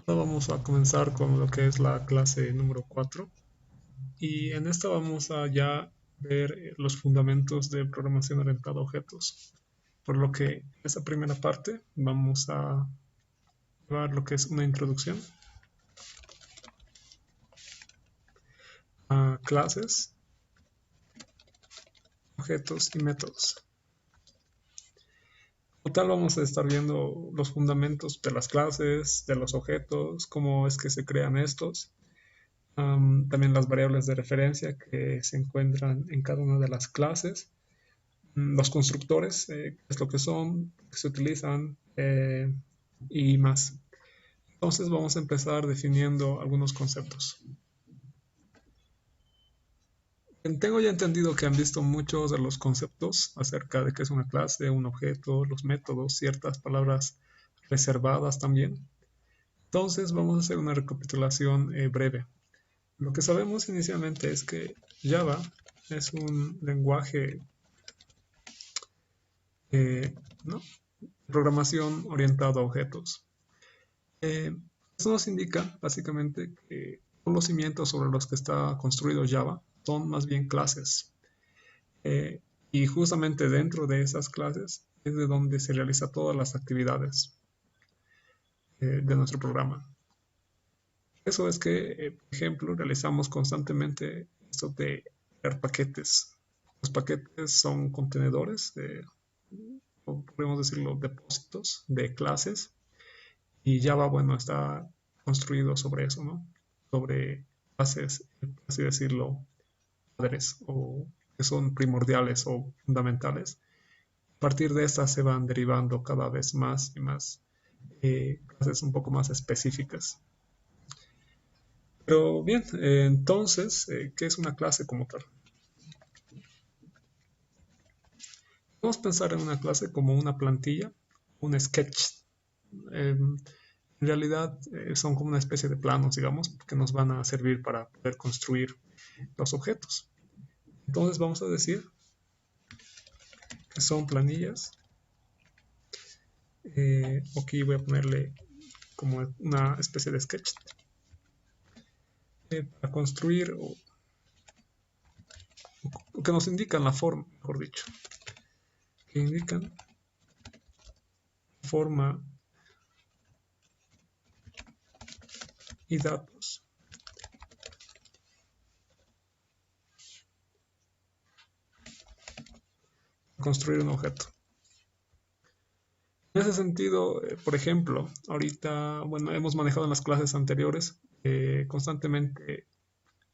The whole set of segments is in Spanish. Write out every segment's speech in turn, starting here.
Ahora vamos a comenzar con lo que es la clase número 4 y en esta vamos a ya ver los fundamentos de programación orientada a objetos. Por lo que en esta primera parte vamos a llevar lo que es una introducción a clases, objetos y métodos. Como tal vamos a estar viendo los fundamentos de las clases, de los objetos, cómo es que se crean estos, también las variables de referencia que se encuentran en cada una de las clases, los constructores, qué es lo que son, qué se utilizan y más. Entonces vamos a empezar definiendo algunos conceptos. Tengo ya entendido que han visto muchos de los conceptos acerca de qué es una clase, un objeto, los métodos, ciertas palabras reservadas también. Entonces vamos a hacer una recapitulación breve. Lo que sabemos inicialmente es que Java es un lenguaje ¿no? programación orientado a objetos. Eso nos indica básicamente que los cimientos sobre los que está construido Java son más bien clases. Eh, y justamente dentro de esas clases es de donde se realiza todas las actividades de nuestro programa. Eso es que, por ejemplo, realizamos constantemente esto de crear paquetes. Los paquetes son contenedores, o podemos decirlo, depósitos de clases. Y Java, bueno, está construido sobre eso, ¿no? Sobre bases, por así decirlo, padres o que son primordiales o fundamentales. A partir de estas se van derivando cada vez más y más clases un poco más específicas. Pero bien, entonces, ¿qué es una clase como tal? Vamos a pensar en una clase como una plantilla, un sketch. En realidad son como una especie de planos, digamos, que nos van a servir para poder construir los objetos. Entonces vamos a decir que son planillas. Aquí voy a ponerle como una especie de sketch para construir o que nos indican la forma, mejor dicho, que indican forma y datos. Construir un objeto. En ese sentido, por ejemplo, ahorita, bueno, hemos manejado en las clases anteriores constantemente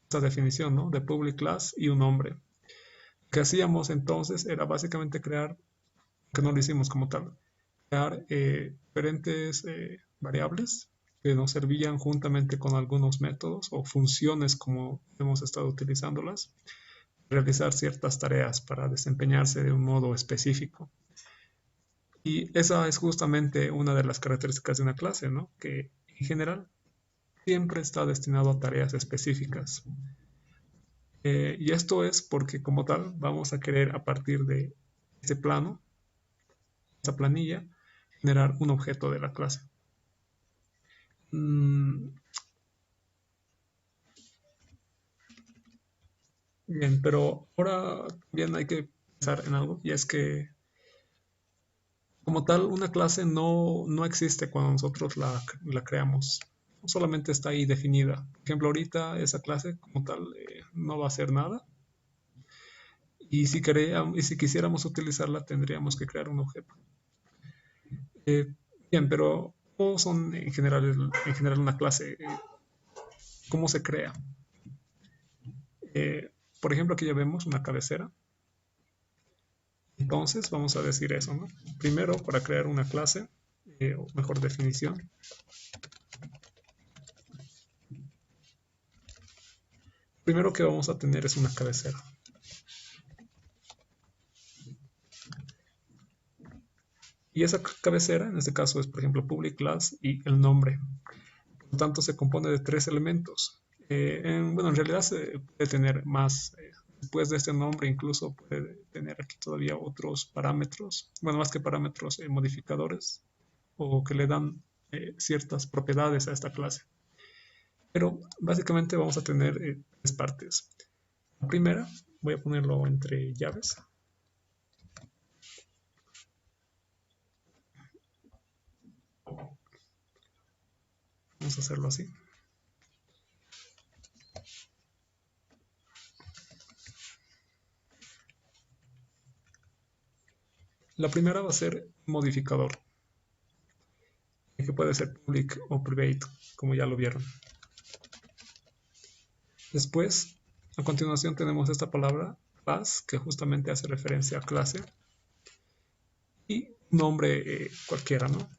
esta definición, ¿no? De public class y un nombre. Lo que hacíamos entonces era básicamente crear, que no lo hicimos como tal, crear diferentes variables que nos servían juntamente con algunos métodos o funciones como hemos estado utilizándolas, realizar ciertas tareas para desempeñarse de un modo específico. Y esa es justamente una de las características de una clase, ¿no? Que en general siempre está destinado a tareas específicas. Y esto es porque como tal vamos a querer a partir de ese plano, esa planilla, generar un objeto de la clase. Mm, bien, pero ahora también hay que pensar en algo y es que como tal una clase no existe cuando nosotros la creamos. Solamente está ahí definida. Por ejemplo, ahorita esa clase como tal no va a hacer nada. Y si quisiéramos utilizarla, tendríamos que crear un objeto. Eh, bien, pero ¿cómo son en general una clase? ¿Cómo se crea? Por ejemplo, aquí ya vemos una cabecera. Entonces, vamos a decir eso, ¿no? Primero, para crear una clase, o mejor definición, primero que vamos a tener es una cabecera. Y esa cabecera, en este caso, es, por ejemplo, public class y el nombre. Por lo tanto, se compone de tres elementos. Bueno, en realidad se puede tener más. Después de este nombre, incluso puede tener aquí todavía otros parámetros. Bueno, más que parámetros, modificadores, o que le dan ciertas propiedades a esta clase. Pero básicamente vamos a tener tres partes. La primera, voy a ponerlo entre llaves. Vamos a hacerlo así. La primera va a ser modificador, que puede ser public o private, como ya lo vieron. Después, a continuación tenemos esta palabra class, que justamente hace referencia a clase, y nombre cualquiera, ¿no?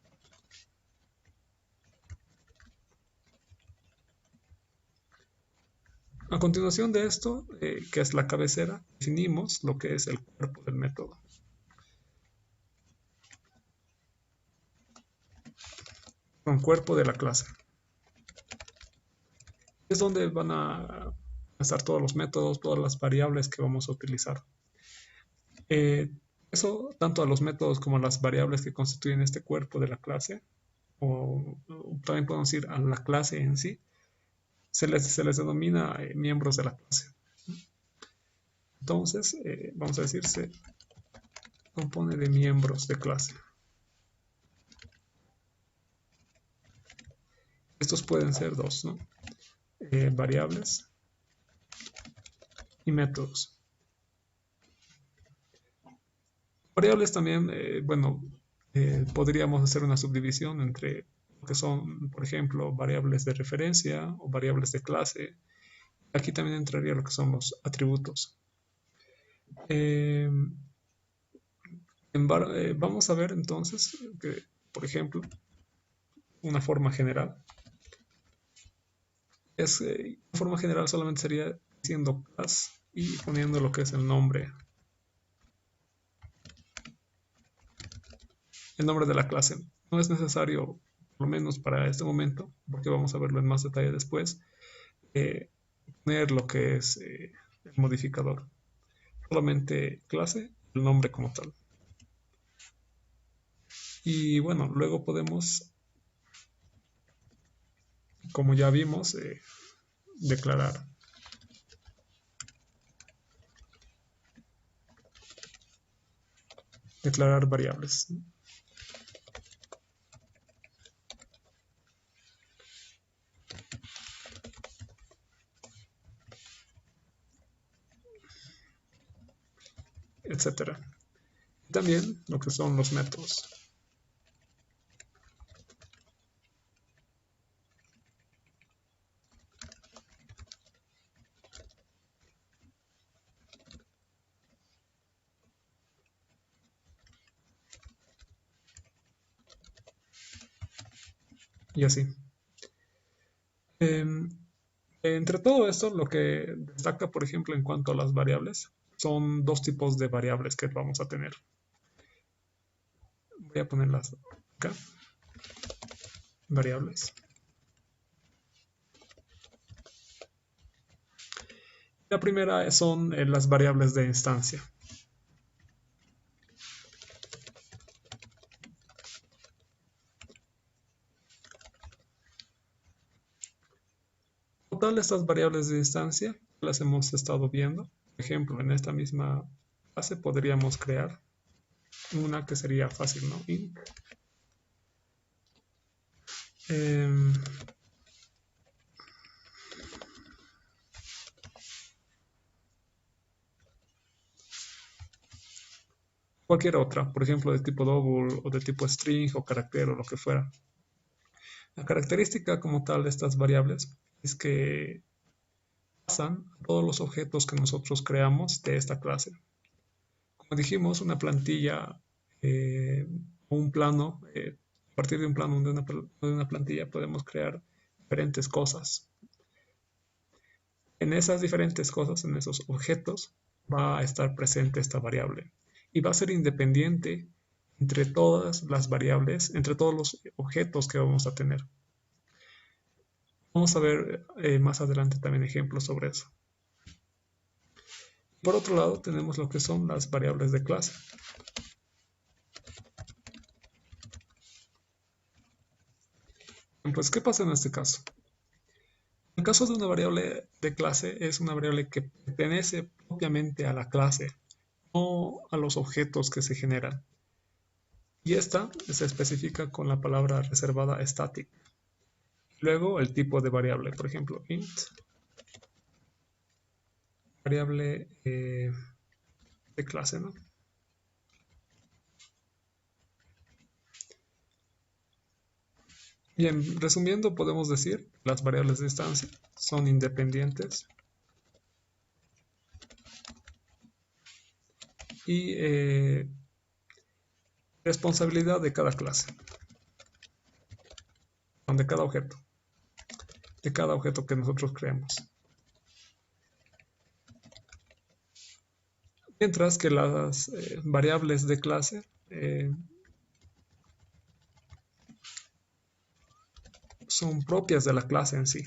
A continuación de esto, que es la cabecera, definimos lo que es el cuerpo del método. Un cuerpo de la clase. Es donde van a estar todos los métodos, todas las variables que vamos a utilizar. Eso tanto a los métodos como a las variables que constituyen este cuerpo de la clase, o también podemos decir a la clase en sí, se les denomina miembros de la clase. Entonces, vamos a decir, se compone de miembros de clase. Estos pueden ser dos, ¿no? Variables y métodos. Variables también, bueno, podríamos hacer una subdivisión entre lo que son, por ejemplo, variables de referencia o variables de clase. Aquí también entraría lo que son los atributos. Vamos a ver entonces que, por ejemplo, una forma general. Una forma general solamente sería diciendo class y poniendo lo que es el nombre de la clase. No es necesario, por lo menos para este momento, porque vamos a verlo en más detalle después, poner lo que es el modificador. Solamente clase, el nombre como tal. Y bueno, luego podemos, como ya vimos, declarar variables. Etcétera. También lo que son los métodos. Y así. Entre todo esto, lo que destaca, por ejemplo, en cuanto a las variables, son dos tipos de variables que vamos a tener. Voy a ponerlas acá. Variables. La primera son las variables de instancia. Total, estas variables de instancia las hemos estado viendo. Por ejemplo, en esta misma clase podríamos crear una que sería fácil, ¿no? Int. Cualquier otra, por ejemplo, de tipo double o de tipo string o carácter o lo que fuera. La característica como tal de estas variables es que pasan a todos los objetos que nosotros creamos de esta clase. Como dijimos, una plantilla o un plano, a partir de un plano de una plantilla podemos crear diferentes cosas. En esas diferentes cosas, en esos objetos, va a estar presente esta variable y va a ser independiente entre todas las variables, entre todos los objetos que vamos a tener. Vamos a ver más adelante también ejemplos sobre eso. Por otro lado, tenemos lo que son las variables de clase. Pues, ¿qué pasa en este caso? En el caso de una variable de clase, es una variable que pertenece propiamente a la clase, no a los objetos que se generan. Y esta se especifica con la palabra reservada static. Luego el tipo de variable, por ejemplo, int, variable de clase, ¿no? Bien, resumiendo, podemos decir que las variables de instancia son independientes y responsabilidad de cada clase, de cada objeto que nosotros creemos. Mientras que las variables de clase son propias de la clase en sí.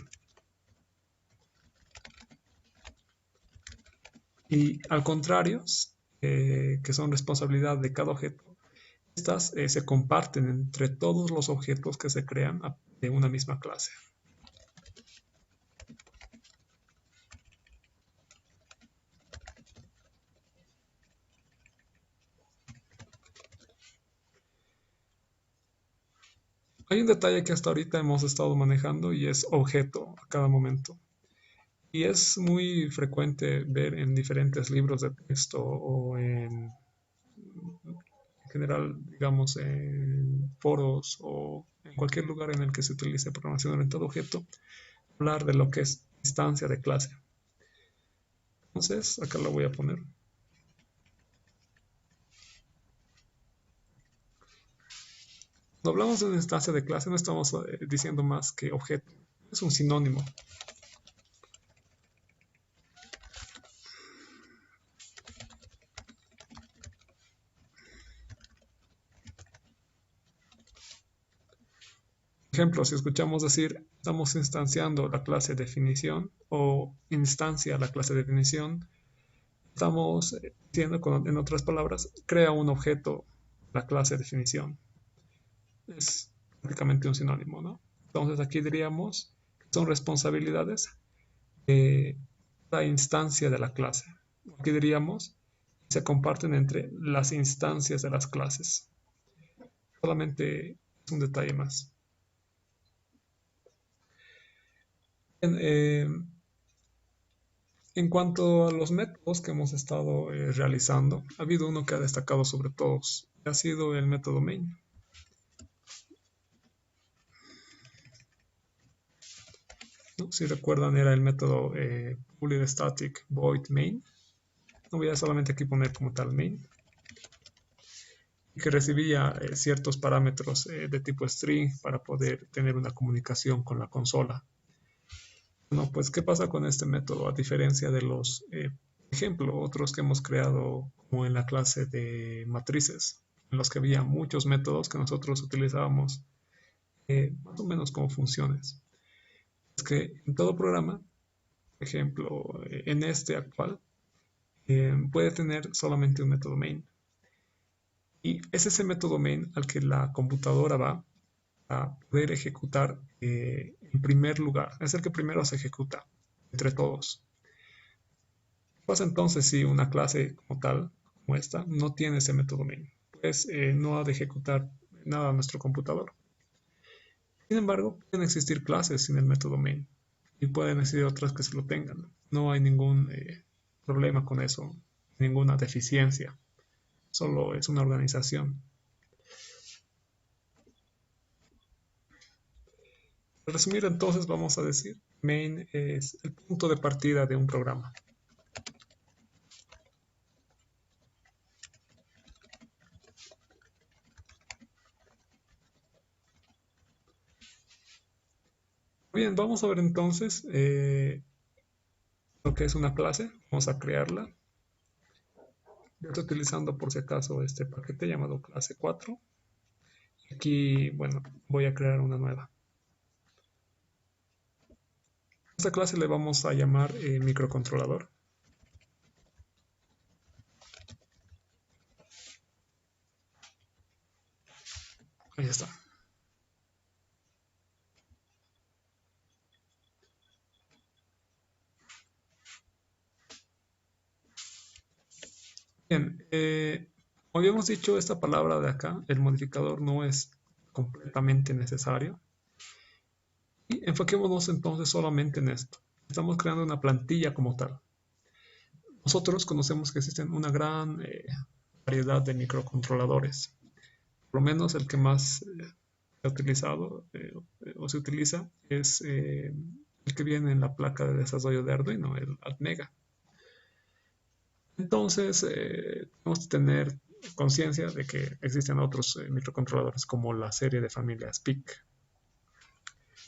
Y al contrario, que son responsabilidad de cada objeto, estas se comparten entre todos los objetos que se crean de una misma clase. Hay un detalle que hasta ahorita hemos estado manejando y es objeto a cada momento. Y es muy frecuente ver en diferentes libros de texto o en general, digamos, en foros o en cualquier lugar en el que se utilice programación orientada a objeto, hablar de lo que es instancia de clase. Entonces, acá lo voy a poner. Cuando hablamos de una instancia de clase, no estamos diciendo más que objeto. Es un sinónimo. Ejemplo, si escuchamos decir, estamos instanciando la clase definición o instancia la clase definición, estamos diciendo, en otras palabras, crea un objeto la clase definición. Es prácticamente un sinónimo, ¿no? Entonces aquí diríamos que son responsabilidades de la instancia de la clase. Aquí diríamos se comparten entre las instancias de las clases. Solamente es un detalle más. En, en cuanto a los métodos que hemos estado realizando, ha habido uno que ha destacado sobre todos, que ha sido el método main. ¿No? Si recuerdan, era el método boolean static void main. No voy a solamente aquí poner como tal main. Que recibía ciertos parámetros de tipo string para poder tener una comunicación con la consola. Bueno, pues, ¿qué pasa con este método? A diferencia de los, ejemplo, otros que hemos creado como en la clase de matrices, en los que había muchos métodos que nosotros utilizábamos más o menos como funciones. Es que en todo programa, por ejemplo, en este actual, puede tener solamente un método main. Y es ese método main al que la computadora va a poder ejecutar en primer lugar. Es el que primero se ejecuta entre todos. ¿Qué pasa entonces si una clase como tal, como esta, no tiene ese método main? Pues no ha de ejecutar nada a nuestro computador. Sin embargo, pueden existir clases sin el método main y pueden existir otras que se lo tengan. No hay ningún problema con eso, ninguna deficiencia. Solo es una organización. Para resumir, entonces, vamos a decir, main es el punto de partida de un programa. Bien, vamos a ver entonces lo que es una clase. Vamos a crearla. Yo estoy utilizando por si acaso este paquete llamado clase 4. Aquí, bueno, voy a crear una nueva. A esta clase le vamos a llamar microcontrolador. Ahí está. Bien, como habíamos dicho, esta palabra de acá, el modificador, no es completamente necesario. Y enfoquémonos entonces solamente en esto. Estamos creando una plantilla como tal. Nosotros conocemos que existen una gran variedad de microcontroladores. Por lo menos el que más se ha utilizado o se utiliza es el que viene en la placa de desarrollo de Arduino, el Atmega. Entonces, tenemos que tener conciencia de que existen otros microcontroladores como la serie de familias PIC.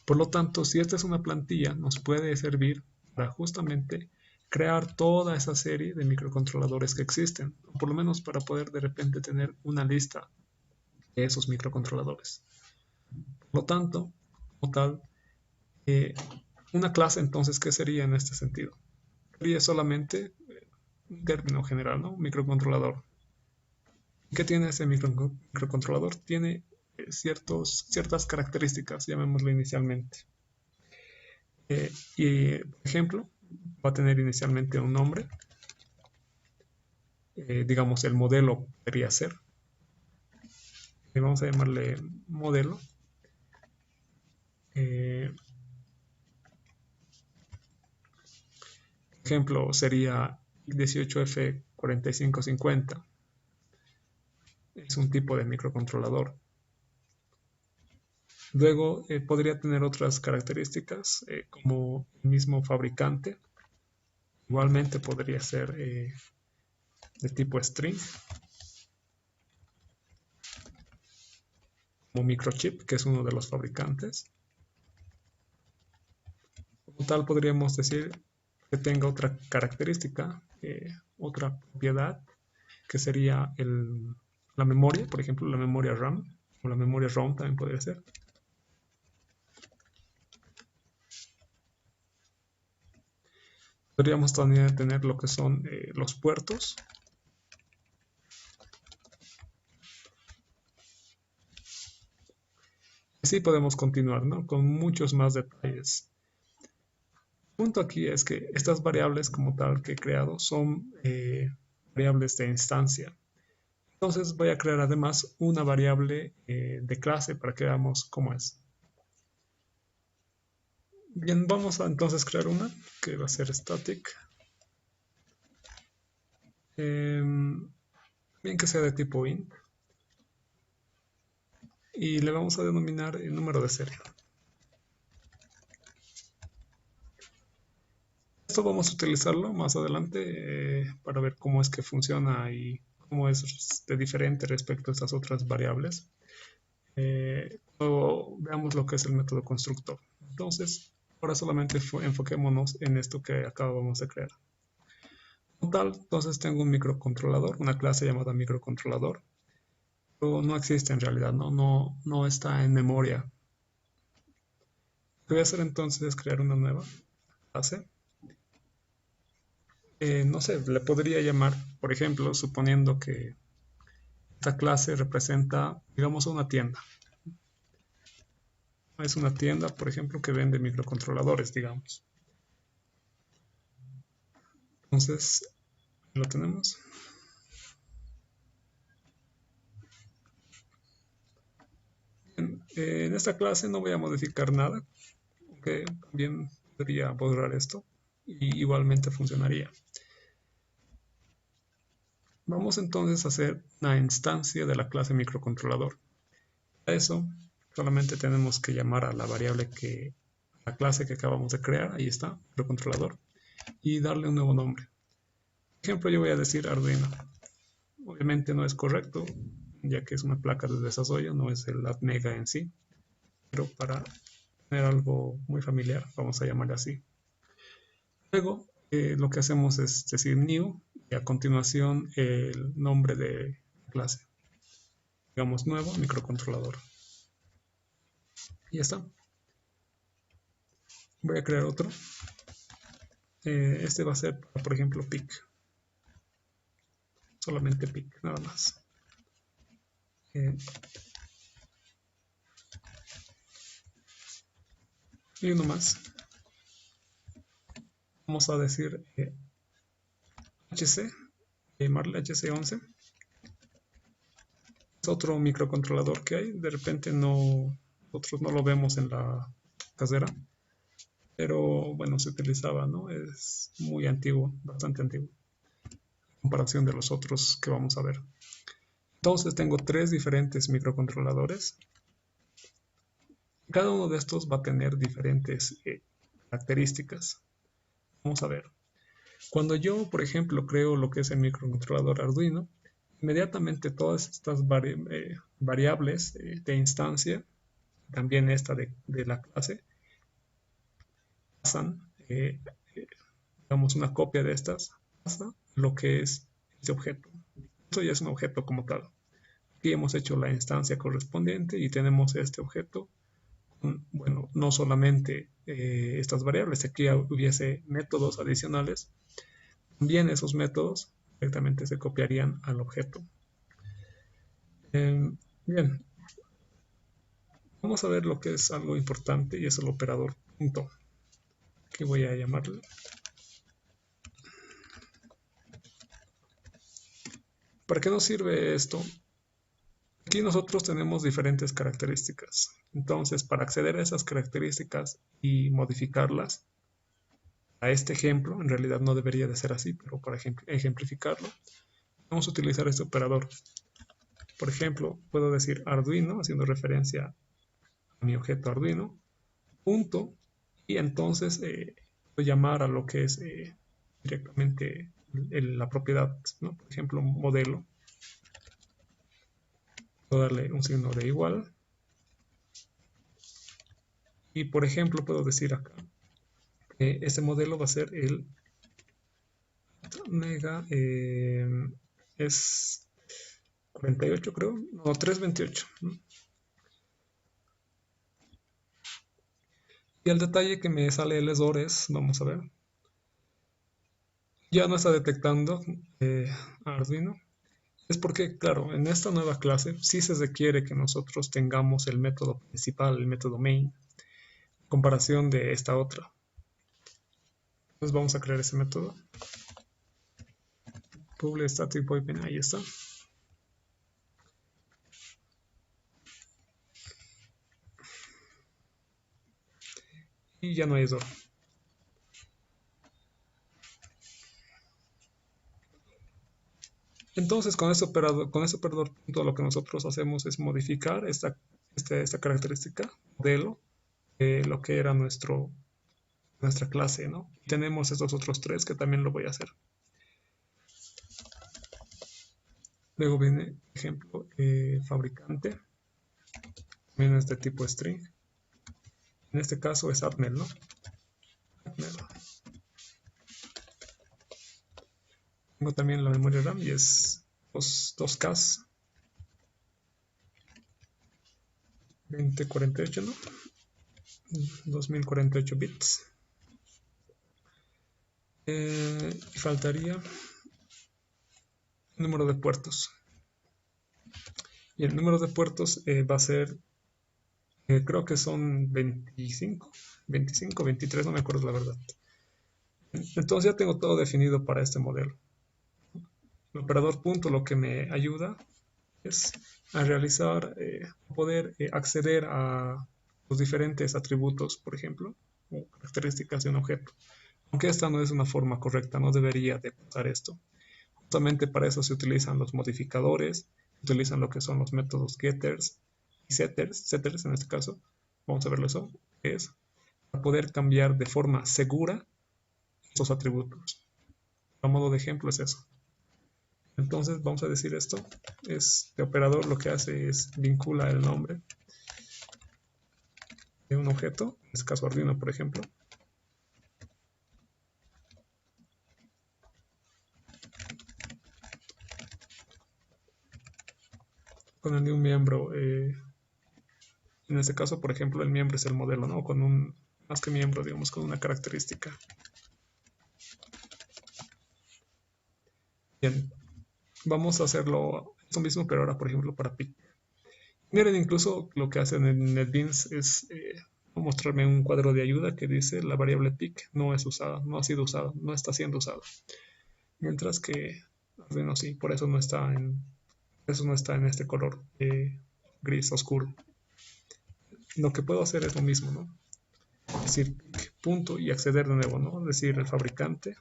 Por lo tanto, si esta es una plantilla, nos puede servir para justamente crear toda esa serie de microcontroladores que existen, o por lo menos para poder de repente tener una lista de esos microcontroladores. Por lo tanto, como tal, eh, una clase entonces, ¿qué sería en este sentido? Sería solamente un término general, ¿no? Un microcontrolador. ¿Qué tiene ese microcontrolador? Tiene ciertas características, llamémoslo inicialmente. Y, por ejemplo, va a tener inicialmente un nombre. Digamos, el modelo podría ser. Vamos a llamarle modelo. Eh, ejemplo sería 18F4550. Es un tipo de microcontrolador. Luego podría tener otras características como el mismo fabricante. Igualmente podría ser de tipo string, como microchip, que es uno de los fabricantes. Como tal, podríamos decir que tenga otra característica, otra propiedad, que sería la memoria, por ejemplo, la memoria RAM, o la memoria ROM también podría ser. Podríamos también tener lo que son los puertos. Así podemos continuar, ¿no? Con muchos más detalles. El punto aquí es que estas variables como tal que he creado son variables de instancia. Entonces voy a crear además una variable de clase para que veamos cómo es. Bien, vamos a entonces crear una que va a ser static. Bien que sea de tipo int. Y le vamos a denominar el número de serie. Esto vamos a utilizarlo más adelante para ver cómo es que funciona y cómo es de diferente respecto a estas otras variables. Luego veamos lo que es el método constructor. Entonces, ahora solamente enfoquémonos en esto que acabamos de crear. Como tal, entonces tengo un microcontrolador, una clase llamada microcontrolador, pero no existe en realidad, no está en memoria. Lo que voy a hacer entonces es crear una nueva clase. No sé, le podría llamar, por ejemplo, suponiendo que esta clase representa, digamos, una tienda. Es una tienda, por ejemplo, que vende microcontroladores, digamos. Entonces, lo tenemos. En esta clase no voy a modificar nada, aunque también podría borrar esto y igualmente funcionaría. Vamos entonces a hacer una instancia de la clase microcontrolador. Para eso solamente tenemos que llamar a la variable la clase que acabamos de crear, ahí está, microcontrolador, y darle un nuevo nombre. Por ejemplo, yo voy a decir Arduino. Obviamente no es correcto, ya que es una placa de desarrollo, no es el Atmega en sí, pero para tener algo muy familiar, vamos a llamarle así. Luego, lo que hacemos es decir new y a continuación el nombre de clase. Digamos nuevo microcontrolador. Y ya está. Voy a crear otro. Este va a ser, por ejemplo, pic. Solamente pic, nada más. Y uno más. Vamos a decir HC llamarle HC11. Es otro microcontrolador que hay. De repente nosotros no lo vemos en la casera, pero bueno, se utilizaba, ¿no? Es muy antiguo, bastante antiguo, en comparación de los otros que vamos a ver. Entonces tengo tres diferentes microcontroladores. Cada uno de estos va a tener diferentes características. Vamos a ver. Cuando yo, por ejemplo, creo lo que es el microcontrolador Arduino, inmediatamente todas estas variables de instancia, también esta de la clase, pasan, digamos, una copia de estas, pasa lo que es ese objeto. Eso ya es un objeto como tal. Aquí hemos hecho la instancia correspondiente y tenemos este objeto. Bueno, no solamente estas variables, aquí hubiese métodos adicionales. También esos métodos directamente se copiarían al objeto. Bien, vamos a ver lo que es algo importante y es el operador punto, que voy a llamarle. ¿Para qué nos sirve esto? Aquí nosotros tenemos diferentes características. Entonces, para acceder a esas características y modificarlas, a este ejemplo, en realidad no debería de ser así, pero para ejemplificarlo, vamos a utilizar este operador. Por ejemplo, puedo decir Arduino, haciendo referencia a mi objeto Arduino, punto, y entonces puedo llamar a lo que es directamente la propiedad, ¿no? Por ejemplo, modelo. Puedo darle un signo de igual. Y por ejemplo, puedo decir acá, este modelo va a ser el mega, es 48 creo, no, 328, ¿no? Y el detalle que me sale el error es, vamos a ver, ya no está detectando Arduino. Es porque, claro, en esta nueva clase sí se requiere que nosotros tengamos el método principal, el método main, en comparación de esta otra. Entonces vamos a crear ese método. Public static void bin, ahí está. Y ya no hay error. Entonces con este operador punto lo que nosotros hacemos es modificar esta característica, modelo, de lo que era nuestra clase, ¿no? Y tenemos estos otros tres que también lo voy a hacer. Luego viene, por ejemplo, fabricante. También es de tipo string. En este caso es Atmel, ¿no? Atmel. Tengo también la memoria RAM y es 2K 2048, ¿no? 2048 bits. Y faltaría el número de puertos. Y el número de puertos va a ser, creo que son 25, 23, no me acuerdo la verdad. Entonces ya tengo todo definido para este modelo. El operador punto lo que me ayuda es a realizar, poder acceder a los diferentes atributos, por ejemplo, o características de un objeto. Aunque esta no es una forma correcta, no debería de pasar esto. Justamente para eso se utilizan los modificadores, se utilizan lo que son los métodos getters y setters en este caso. Vamos a verlo eso, que es para poder cambiar de forma segura estos atributos. A modo de ejemplo es eso. Entonces vamos a decir esto, este operador lo que hace es vincula el nombre de un objeto, en este caso Arduino por ejemplo, con el de un miembro, en este caso por ejemplo el miembro es el modelo, ¿no? Con un, más que miembro, digamos, con una característica. Bien, vamos a hacerlo esto mismo, pero ahora por ejemplo para PIC. Miren, incluso lo que hacen en NetBeans es mostrarme un cuadro de ayuda que dice la variable PIC no es usada, no ha sido usada, no está siendo usada. Mientras que Arduino sí, por eso no está en este color gris oscuro. Lo que puedo hacer es lo mismo, ¿no? Es decir, punto y acceder de nuevo, ¿no? Es decir, el fabricante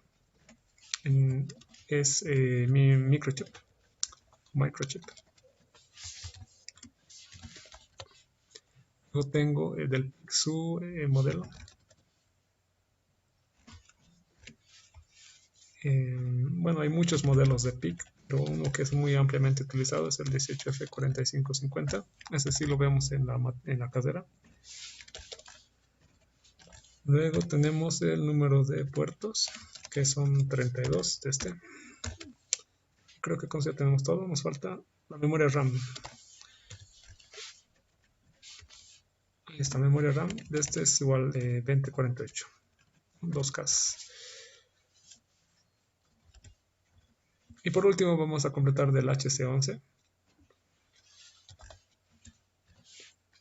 es mi microchip. Luego tengo su modelo. Bueno, hay muchos modelos de PIC, pero uno que es muy ampliamente utilizado es el 18F4550. Ese sí lo vemos en la cadera. Luego tenemos el número de puertos, que son 32 de este. Creo que con eso ya tenemos todo. Nos falta la memoria RAM. Esta memoria RAM de este es igual 2048. 2K. Y por último vamos a completar del HC11.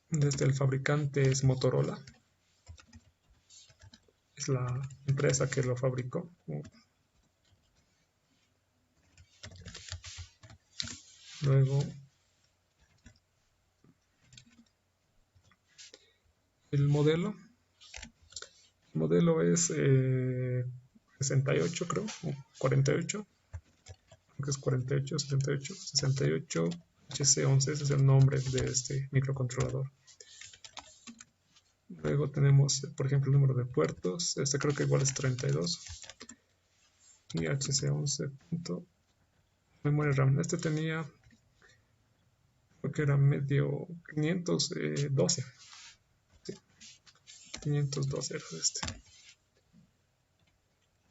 Desde el fabricante es Motorola. Es la empresa que lo fabricó. Luego el modelo. El modelo es 68, creo, o 48. Creo que es 48, 68, 68 HC11. Ese es el nombre de este microcontrolador. Luego tenemos, por ejemplo, el número de puertos. Este creo que igual es 32. Y HC11. Memoria RAM. Este tenía, creo que era medio 512. Sí, 512 era este.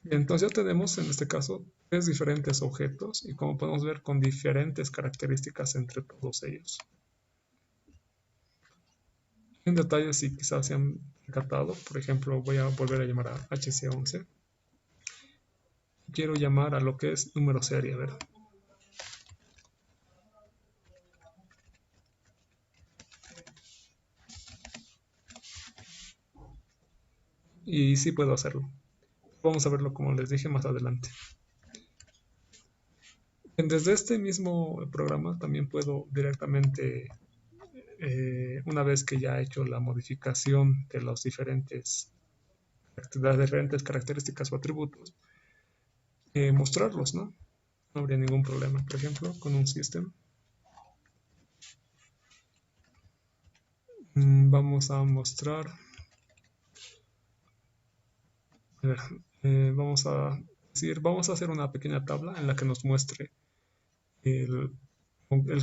Y entonces ya tenemos en este caso tres diferentes objetos y como podemos ver con diferentes características entre todos ellos. En detalle si quizás se han percatado, por ejemplo voy a volver a llamar a HC11. Quiero llamar a lo que es número serie, a ver. Y sí puedo hacerlo. Vamos a verlo como les dije más adelante. Desde este mismo programa también puedo directamente, una vez que ya he hecho la modificación de las diferentes características o atributos, mostrarlos, ¿no? No habría ningún problema. Por ejemplo, con un system. Vamos a mostrar. A ver, vamos a hacer una pequeña tabla en la que nos muestre el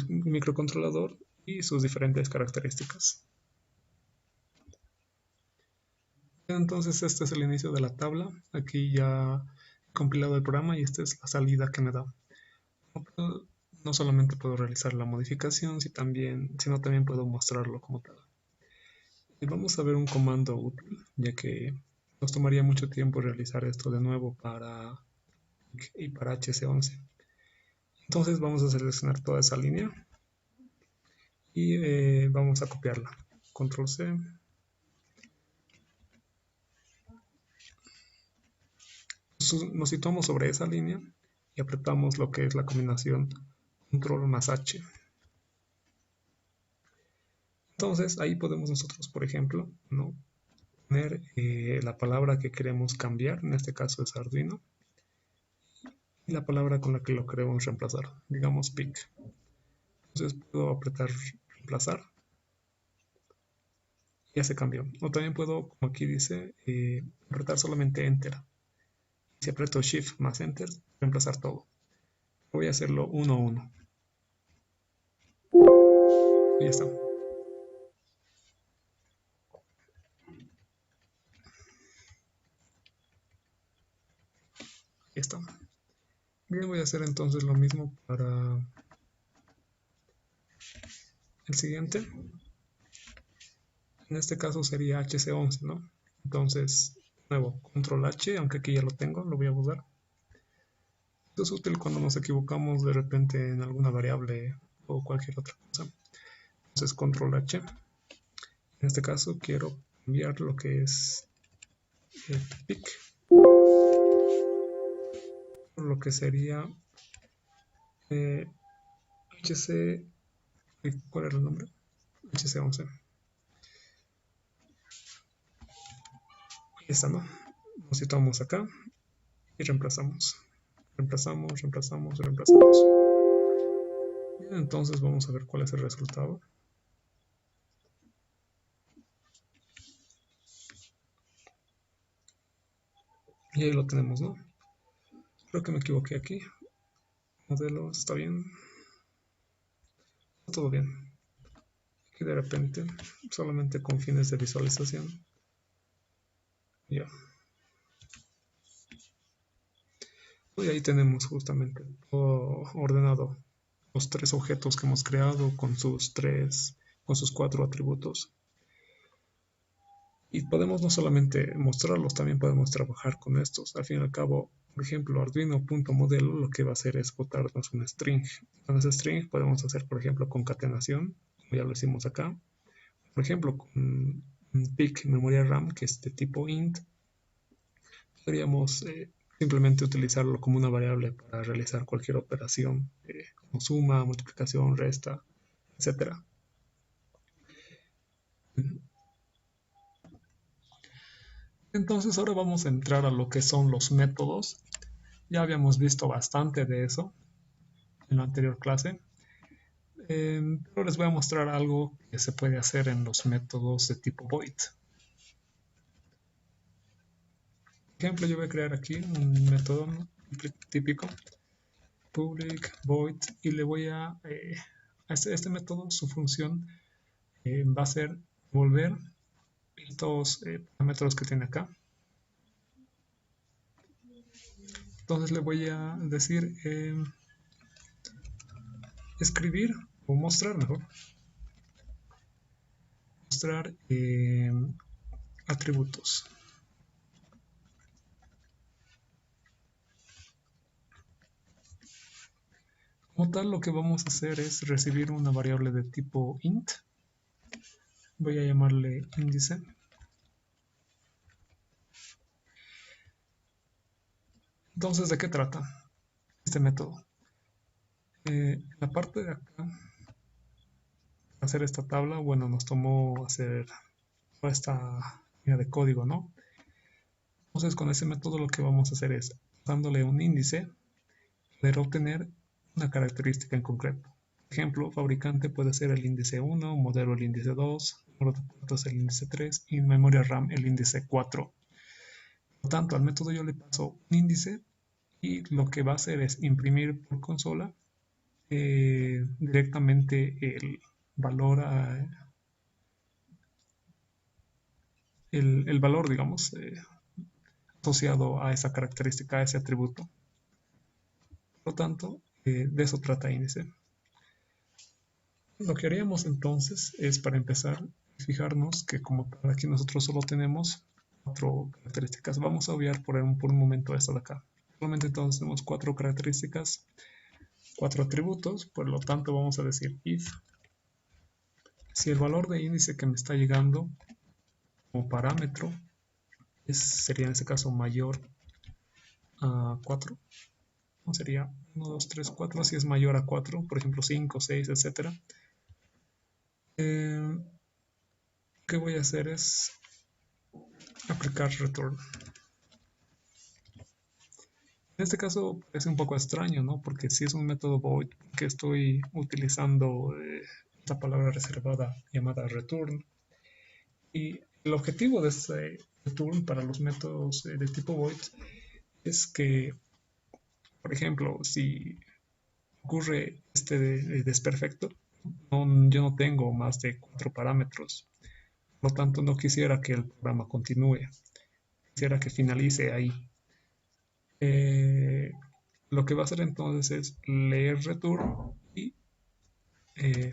microcontrolador y sus diferentes características. Entonces este es el inicio de la tabla. Aquí ya he compilado el programa y esta es la salida que me da. No solamente puedo realizar la modificación, sino también puedo mostrarlo como tal. Y vamos a ver un comando útil, ya que nos tomaría mucho tiempo realizar esto de nuevo para HC11. Entonces vamos a seleccionar toda esa línea y vamos a copiarla. Control C. Nos situamos sobre esa línea y apretamos lo que es la combinación Control más H. Entonces ahí podemos nosotros, por ejemplo, ¿no?, poner la palabra que queremos cambiar, en este caso es Arduino, y la palabra con la que lo queremos reemplazar, digamos PIC. Entonces puedo apretar reemplazar y ya se cambió. O también puedo, como aquí dice, apretar solamente Enter. Si aprieto Shift más Enter, reemplazar todo. Voy a hacerlo 1 a 1. Y ya está. Ya está. Bien, voy a hacer entonces lo mismo para el siguiente. En este caso sería HC11, ¿no? Entonces, nuevo, control H, aunque aquí ya lo tengo, lo voy a borrar. Esto es útil cuando nos equivocamos de repente en alguna variable o cualquier otra cosa. Entonces, control H. En este caso quiero cambiar lo que es el PIC, lo que sería HC, ¿cuál era el nombre? HC11. Ahí está, ¿no? Nos situamos acá y reemplazamos. Reemplazamos. Bien, entonces vamos a ver cuál es el resultado. Y ahí lo tenemos, ¿no? Creo que me equivoqué aquí. Modelo, ¿está bien? Todo bien. Aquí de repente, solamente con fines de visualización. Ya. Y ahí tenemos justamente todo ordenado. Los 3 objetos que hemos creado con sus 4 atributos. Y podemos no solamente mostrarlos, también podemos trabajar con estos. Al fin y al cabo, por ejemplo, Arduino.modelo lo que va a hacer es botarnos un string. Con ese string podemos hacer, por ejemplo, concatenación, como ya lo hicimos acá. Por ejemplo, con pick memoria RAM, que es de tipo int, podríamos simplemente utilizarlo como una variable para realizar cualquier operación, como suma, multiplicación, resta, etcétera. Entonces ahora vamos a entrar a lo que son los métodos. Ya habíamos visto bastante de eso en la anterior clase, pero les voy a mostrar algo que se puede hacer en los métodos de tipo void. Por ejemplo, yo voy a crear aquí un método típico, public void, y le voy a este método, su función va a ser devolver estos parámetros que tiene acá. Entonces le voy a decir escribir o mostrar mejor. Mostrar atributos. Como tal, lo que vamos a hacer es recibir una variable de tipo int. Voy a llamarle índice. Entonces, ¿de qué trata este método? La parte de acá, hacer esta tabla, bueno, nos tomó hacer toda esta línea de código, ¿no? Entonces, con ese método lo que vamos a hacer es, dándole un índice, poder obtener una característica en concreto. Por ejemplo, fabricante puede ser el índice 1, modelo el índice 2, número de puertos el índice 3 y memoria RAM el índice 4. Por lo tanto, al método yo le paso un índice y lo que va a hacer es imprimir por consola directamente el valor, el valor, digamos, asociado a esa característica, a ese atributo. Por lo tanto, de eso trata índice. Lo que haríamos entonces es, para empezar, fijarnos que como aquí nosotros solo tenemos 4 características. Vamos a obviar por un momento esta de acá. Solamente entonces tenemos 4 características, 4 atributos, por lo tanto vamos a decir if si el valor de índice que me está llegando como parámetro sería en este caso mayor a 4, ¿no? Sería 1, 2, 3, 4, si es mayor a 4, por ejemplo 5, 6, etc. Lo que voy a hacer es aplicar return. En este caso parece un poco extraño, ¿no? Porque si es un método void, que estoy utilizando esta palabra reservada llamada return. Y el objetivo de este return para los métodos de tipo void es que, por ejemplo, si ocurre este desperfecto, yo no tengo más de 4 parámetros. Por lo tanto, no quisiera que el programa continúe. Quisiera que finalice ahí. Lo que va a hacer entonces es leer return y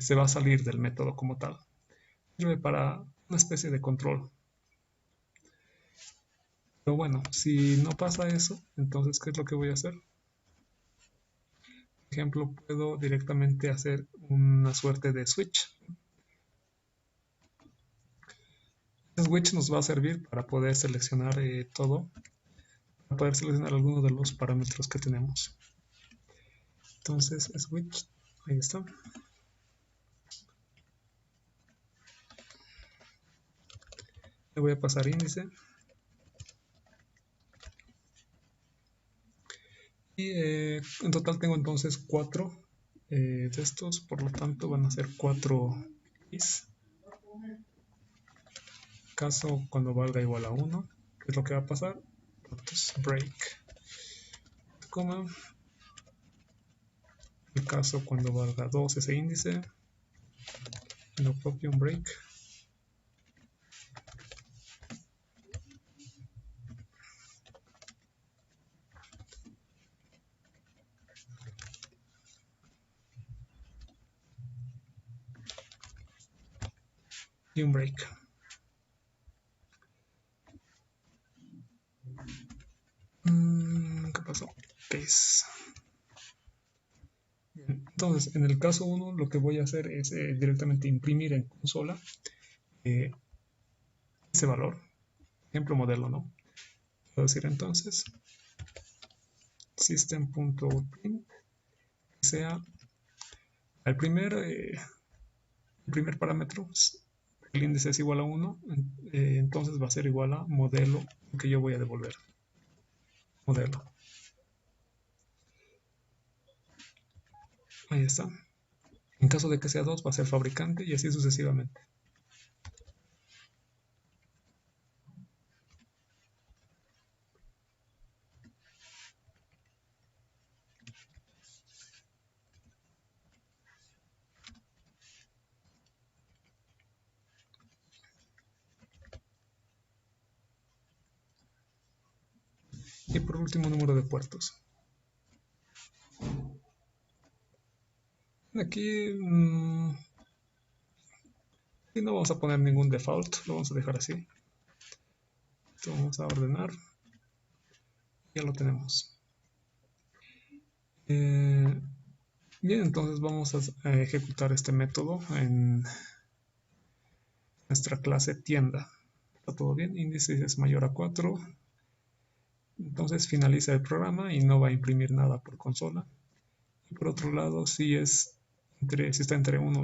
se va a salir del método como tal. Sirve para una especie de control. Pero bueno, si no pasa eso, entonces, ¿qué es lo que voy a hacer? Por ejemplo, puedo directamente hacer una suerte de switch. Este switch nos va a servir para poder seleccionar todo, para poder seleccionar algunos de los parámetros que tenemos. Entonces, switch, ahí está. Le voy a pasar índice. Y en total tengo entonces 4 de estos, por lo tanto van a ser 4 is. Caso cuando valga igual a 1, ¿qué es lo que va a pasar? Entonces, break, coma. El caso cuando valga 2 ese índice, lo copio un break. Y un break. ¿Qué pasó? Case. Bien, entonces, en el caso 1, lo que voy a hacer es directamente imprimir en consola ese valor. Ejemplo modelo, ¿no? Puedo decir entonces system.print que sea el primer parámetro, el índice es igual a 1, entonces va a ser igual a modelo que yo voy a devolver. Modelo. Ahí está. En caso de que sea 2, va a ser fabricante y así sucesivamente. Y por último, número de puertos. Aquí no vamos a poner ningún default, lo vamos a dejar así. Esto vamos a ordenar. Ya lo tenemos. Bien, entonces vamos a ejecutar este método en nuestra clase tienda. ¿Está todo bien? Índice es mayor a 4. Entonces finaliza el programa y no va a imprimir nada por consola. Y por otro lado, si está entre 1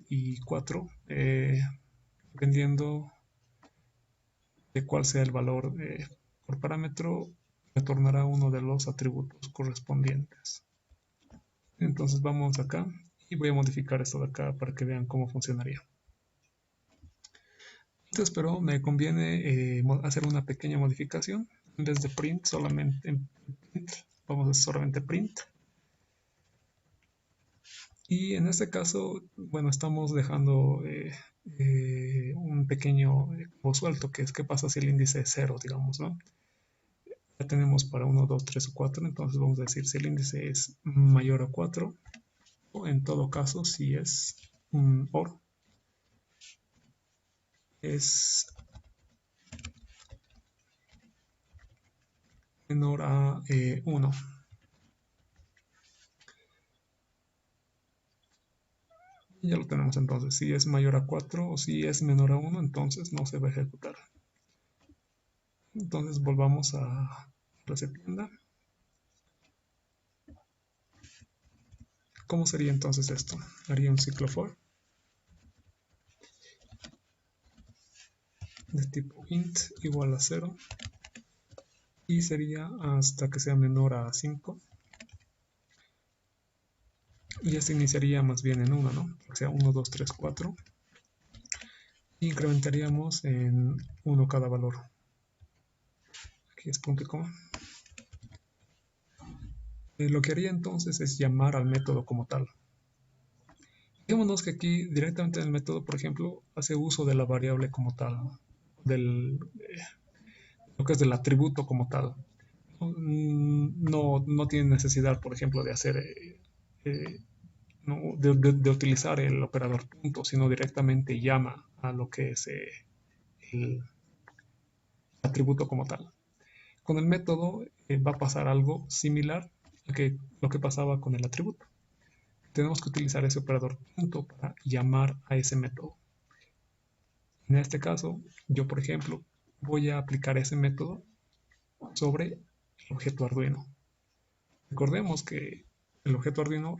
y 4, dependiendo de cuál sea el valor por parámetro, retornará uno de los atributos correspondientes. Entonces vamos acá y voy a modificar esto de acá para que vean cómo funcionaría. Entonces, pero me conviene hacer una pequeña modificación. En vez de print, vamos a hacer solamente print. Y en este caso, bueno, estamos dejando un pequeño campo suelto, que es qué pasa si el índice es 0, digamos, ¿no? Ya tenemos para 1, 2, 3 o 4, entonces vamos a decir si el índice es mayor a 4, o en todo caso, si es un OR, es menor a 1. Y ya lo tenemos entonces. Si es mayor a 4 o si es menor a 1, entonces no se va a ejecutar. Entonces volvamos a clase tienda. ¿Cómo sería entonces esto? Haría un ciclo for de tipo int igual a 0 y sería hasta que sea menor a 5. Y este iniciaría más bien en 1, ¿no? O sea, 1, 2, 3, 4. Y incrementaríamos en 1 cada valor. Aquí es punto y coma. Lo que haría entonces es llamar al método como tal. Fijémonos que aquí directamente en el método, por ejemplo, hace uso de la variable como tal, ¿no? Lo que es del atributo como tal. No tiene necesidad, por ejemplo, de hacer eh, no, de utilizar el operador punto, sino directamente llama a lo que es el atributo como tal. Con el método va a pasar algo similar a lo que pasaba con el atributo. Tenemos que utilizar ese operador punto para llamar a ese método. En este caso, yo por ejemplo voy a aplicar ese método sobre el objeto Arduino. Recordemos que el objeto Arduino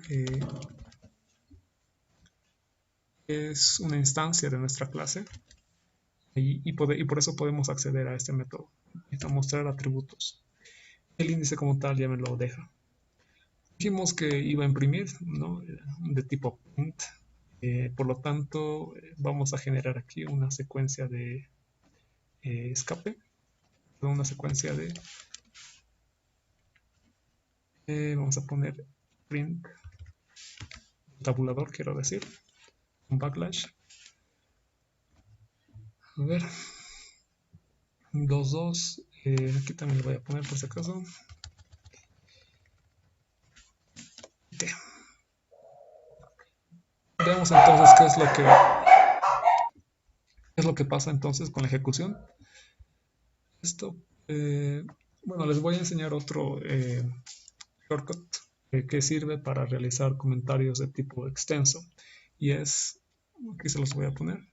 es una instancia de nuestra clase y por eso podemos acceder a este método, a mostrar atributos. El índice como tal ya me lo deja. Dijimos que iba a imprimir, ¿no? De tipo print. Por lo tanto, vamos a generar aquí una secuencia de escape, una secuencia de, vamos a poner print tabulador, quiero decir, un backslash. A ver, 2.2, aquí también lo voy a poner por si acaso. Okay. Veamos entonces qué es lo que pasa entonces con la ejecución. Esto, bueno, les voy a enseñar otro shortcut que sirve para realizar comentarios de tipo extenso. Y es, aquí se los voy a poner,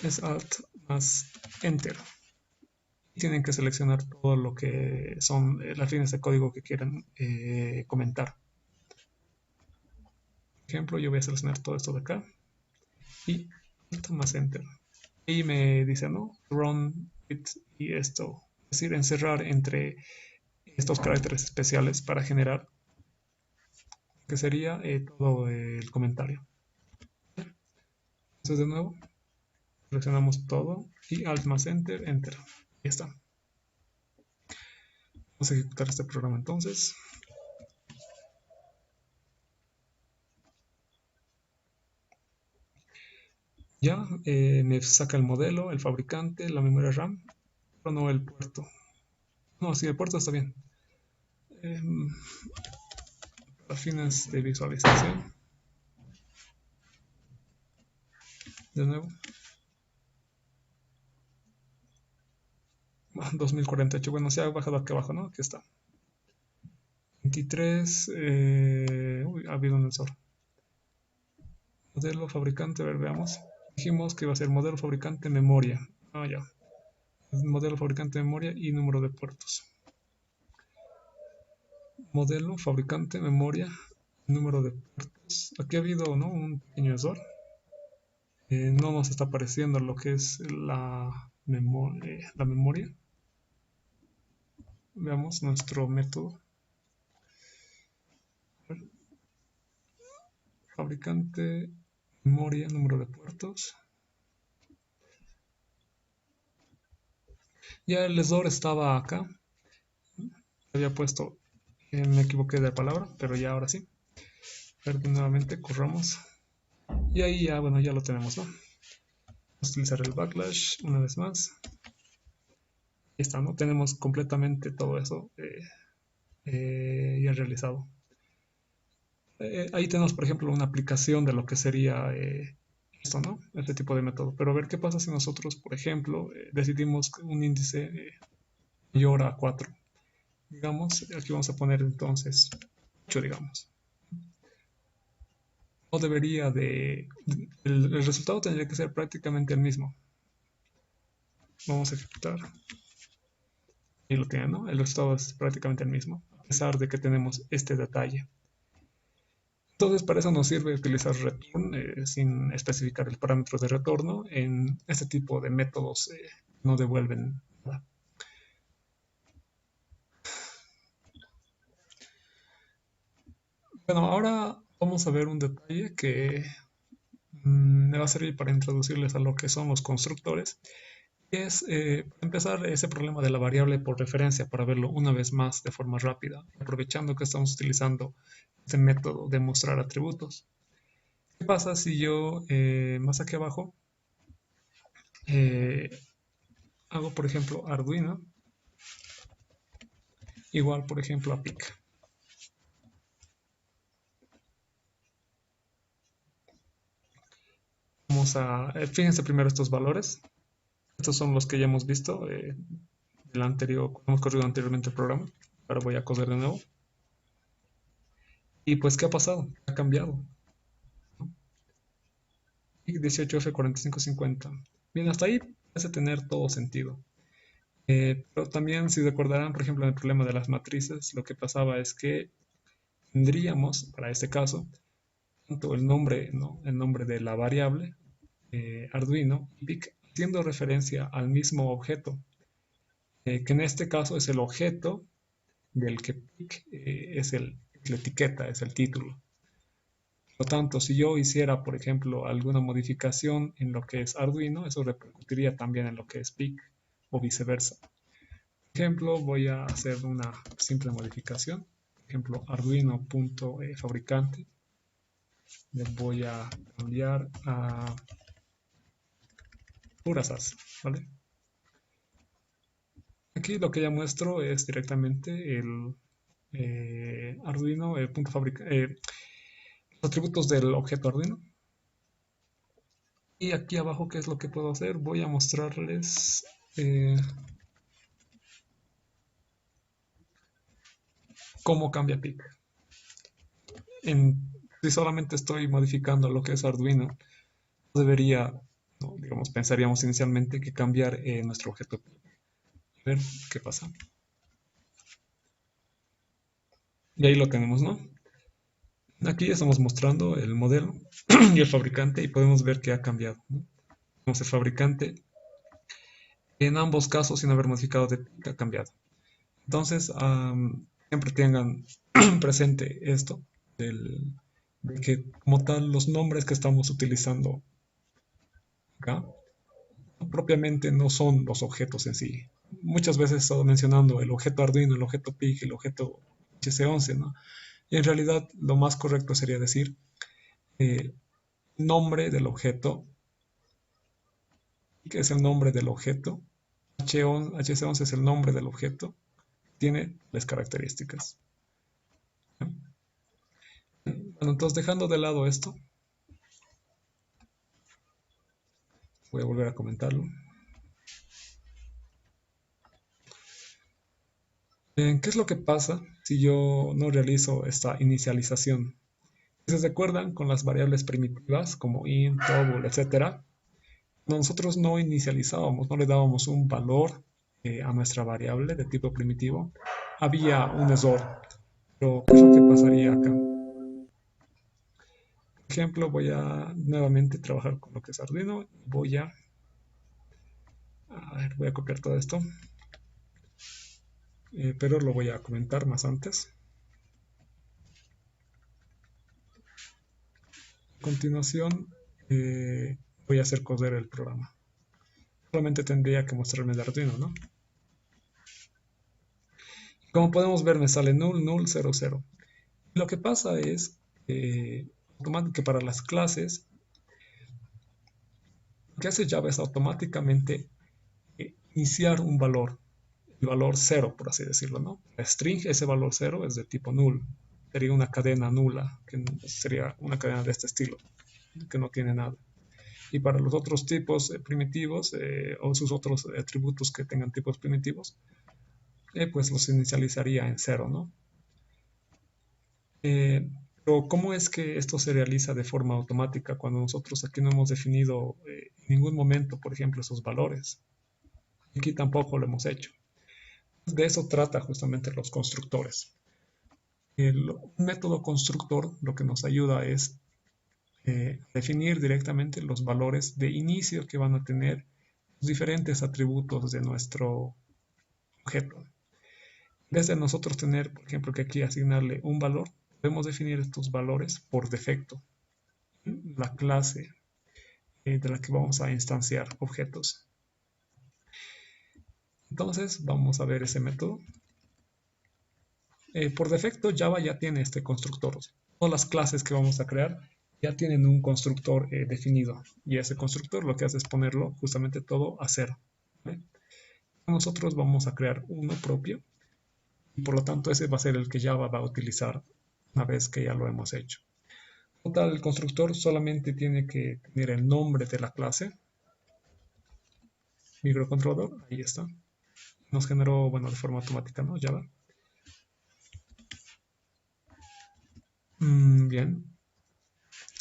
es Alt más Enter. Y tienen que seleccionar todo lo que son las líneas de código que quieren comentar. Por ejemplo, yo voy a seleccionar todo esto de acá y Alt más Enter. Y me dice, ¿no? Run it y esto. Es decir, encerrar entre estos caracteres especiales para generar que sería todo el comentario. Entonces de nuevo, seleccionamos todo y Alt más Enter, Enter. Ahí está. Vamos a ejecutar este programa entonces. Ya me saca el modelo, el fabricante, la memoria RAM, pero no el puerto. No, sí, el puerto está bien. Para fines de visualización. De nuevo. 2048, bueno, se ha bajado aquí abajo, ¿no? Aquí está. 23, uy, ha habido un error. Modelo fabricante, a ver, veamos. Dijimos que iba a ser modelo fabricante memoria. Ah, ya. Modelo fabricante memoria y número de puertos. Modelo fabricante memoria, número de puertos. Aquí ha habido, ¿no? Un pequeño error. No nos está apareciendo lo que es la memoria. Veamos nuestro método. Fabricante, memoria, número de puertos. Ya el error estaba acá. Había puesto, me equivoqué de palabra, pero ya ahora sí. A ver, nuevamente corramos. Y ahí ya, bueno, ya lo tenemos, ¿no? Vamos a utilizar el backslash una vez más. Ahí está, ¿no? Tenemos completamente todo eso ya realizado. Ahí tenemos, por ejemplo, una aplicación de lo que sería esto, ¿no? Este tipo de método. Pero a ver qué pasa si nosotros, por ejemplo, decidimos que un índice mayor a 4. Digamos, aquí vamos a poner entonces 8, digamos. No debería el resultado tendría que ser prácticamente el mismo. Vamos a ejecutar. Y lo tiene, ¿no? El resultado es prácticamente el mismo, a pesar de que tenemos este detalle. Entonces, para eso nos sirve utilizar return sin especificar el parámetro de retorno en este tipo de métodos no devuelven nada. Bueno, ahora vamos a ver un detalle que me va a servir para introducirles a lo que son los constructores. Es empezar ese problema de la variable por referencia para verlo una vez más de forma rápida, aprovechando que estamos utilizando este método de mostrar atributos. ¿Qué pasa si yo más aquí abajo eh, hago, por ejemplo, Arduino igual, por ejemplo, a PIC? Vamos a, fíjense primero estos valores. Estos son los que ya hemos visto del anterior, hemos corrido anteriormente el programa. Ahora voy a correr de nuevo. Y pues, ¿qué ha pasado? Ha cambiado. Y 18F4550. Bien, hasta ahí parece tener todo sentido. Pero también, si recordarán, por ejemplo, en el problema de las matrices, lo que pasaba es que tendríamos, para este caso, tanto el nombre, ¿no? El nombre de la variable Arduino y PIC, haciendo referencia al mismo objeto, que en este caso es el objeto del que PIC es la etiqueta, es el título. Por lo tanto, si yo hiciera, por ejemplo, alguna modificación en lo que es Arduino, eso repercutiría también en lo que es PIC o viceversa. Por ejemplo, voy a hacer una simple modificación. Por ejemplo, arduino.fabricante. Le voy a cambiar a puras, ¿vale? Aquí lo que ya muestro es directamente el Arduino, los atributos del objeto Arduino. Y aquí abajo, ¿qué es lo que puedo hacer? Voy a mostrarles cómo cambia PIC. Si solamente estoy modificando lo que es Arduino, debería, no, digamos, pensaríamos inicialmente que cambiar nuestro objeto PIC. A ver qué pasa. Y ahí lo tenemos, ¿no? Aquí estamos mostrando el modelo y el fabricante y podemos ver que ha cambiado, ¿no? Tenemos el fabricante. En ambos casos, sin haber modificado de PIC, ha cambiado. Entonces, siempre tengan presente esto, de que como tal los nombres que estamos utilizando acá propiamente no son los objetos en sí. Muchas veces he estado mencionando el objeto Arduino, el objeto PIC, el objeto HC11, ¿no? Y en realidad lo más correcto sería decir nombre del objeto, que es el nombre del objeto, HC11 es el nombre del objeto, tiene las características. Bueno, entonces dejando de lado esto, voy a volver a comentarlo. ¿Qué es lo que pasa si yo no realizo esta inicialización? Si se recuerdan con las variables primitivas como int, double, etcétera, nosotros no inicializábamos, no le dábamos un valor a nuestra variable de tipo primitivo, había un error. Pero, ¿qué es lo que pasaría acá? Por ejemplo, voy a nuevamente trabajar con lo que es Arduino. Voy a copiar todo esto, pero lo voy a comentar más antes. A continuación, voy a hacer correr el programa. Solamente tendría que mostrarme el Arduino, ¿no? Como podemos ver, me sale null, null, 0, 0. Lo que pasa es que para las clases, lo que hace Java es automáticamente iniciar un valor, el valor 0, por así decirlo, ¿no? La string, ese valor 0 es de tipo null. Sería una cadena nula, que sería una cadena de este estilo, que no tiene nada. Y para los otros tipos primitivos o sus otros atributos que tengan tipos primitivos, pues los inicializaría en 0, ¿no? Pero ¿cómo es que esto se realiza de forma automática cuando nosotros aquí no hemos definido en ningún momento, por ejemplo, esos valores? Aquí tampoco lo hemos hecho. De eso trata justamente los constructores. Un método constructor lo que nos ayuda es definir directamente los valores de inicio que van a tener los diferentes atributos de nuestro objeto. En vez de nosotros tener, por ejemplo, que aquí asignarle un valor, podemos definir estos valores por defecto. La clase de la que vamos a instanciar objetos. Entonces, vamos a ver ese método. Por defecto, Java ya tiene este constructor. Todas las clases que vamos a crear ya tienen un constructor definido. Y ese constructor lo que hace es ponerlo justamente todo a 0. ¿Vale? Nosotros vamos a crear uno propio. Y por lo tanto, ese va a ser el que Java va a utilizar una vez que ya lo hemos hecho. Total, el constructor solamente tiene que tener el nombre de la clase. Microcontrolador, ahí está. Nos generó, bueno, de forma automática, ¿no? Java. Bien.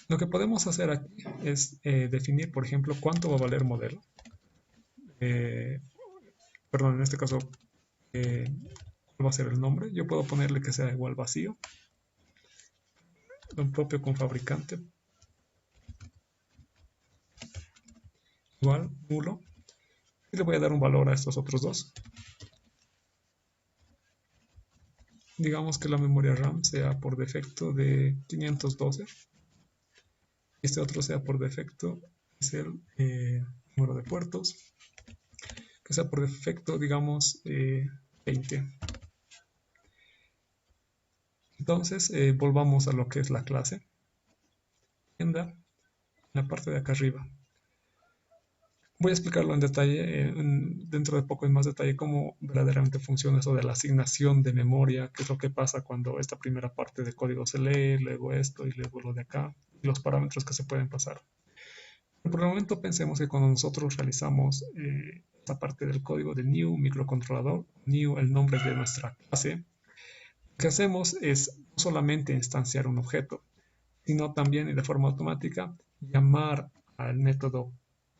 Lo que podemos hacer aquí es definir, por ejemplo, cuánto va a valer modelo. perdón, en este caso, ¿cuál va a ser el nombre? Yo puedo ponerle que sea igual vacío, lo propio con fabricante, igual nulo, y le voy a dar un valor a estos otros dos. Digamos que la memoria RAM sea por defecto de 512. Este otro sea por defecto, es el número de puertos, que sea por defecto, digamos, 20. Entonces, volvamos a lo que es la clase. Tienda, en la parte de acá arriba. Voy a explicarlo en detalle, dentro de poco en más detalle, cómo verdaderamente funciona eso de la asignación de memoria, qué es lo que pasa cuando esta primera parte de código se lee, luego esto y luego lo de acá, y los parámetros que se pueden pasar. Pero por el momento pensemos que cuando nosotros realizamos esta parte del código del new microcontrolador, new el nombre de nuestra clase, lo que hacemos es no solamente instanciar un objeto, sino también y de forma automática llamar al método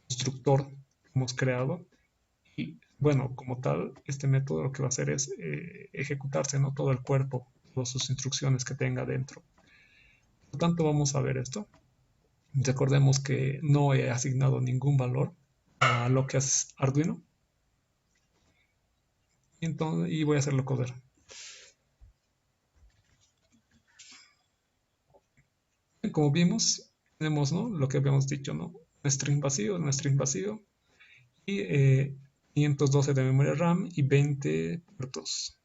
constructor que hemos creado y bueno, como tal, este método lo que va a hacer es ejecutarse, ¿no? Todo el cuerpo, todas sus instrucciones que tenga dentro. Por lo tanto, vamos a ver esto. Recordemos que no he asignado ningún valor a lo que es Arduino. Y voy a hacerlo coder. Como vimos, tenemos, ¿no? Lo que habíamos dicho, ¿no? Un string vacío y 512 de memoria RAM y 20 puertos.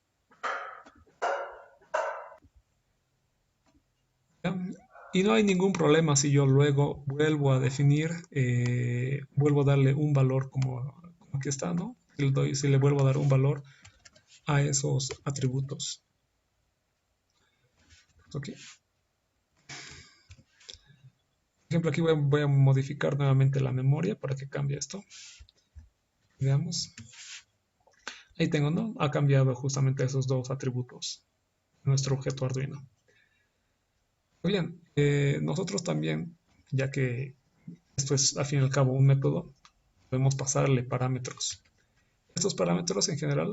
¿Ya? Y no hay ningún problema si yo luego vuelvo a definir, vuelvo a darle un valor como aquí está, ¿no? Si le vuelvo a dar un valor a esos atributos. ¿Ok? Por ejemplo, aquí voy a modificar nuevamente la memoria para que cambie esto. Veamos. Ahí tengo, ¿no? Ha cambiado justamente esos dos atributos en nuestro objeto Arduino. Muy bien, nosotros también, ya que esto es al fin y al cabo un método, podemos pasarle parámetros. Estos parámetros en general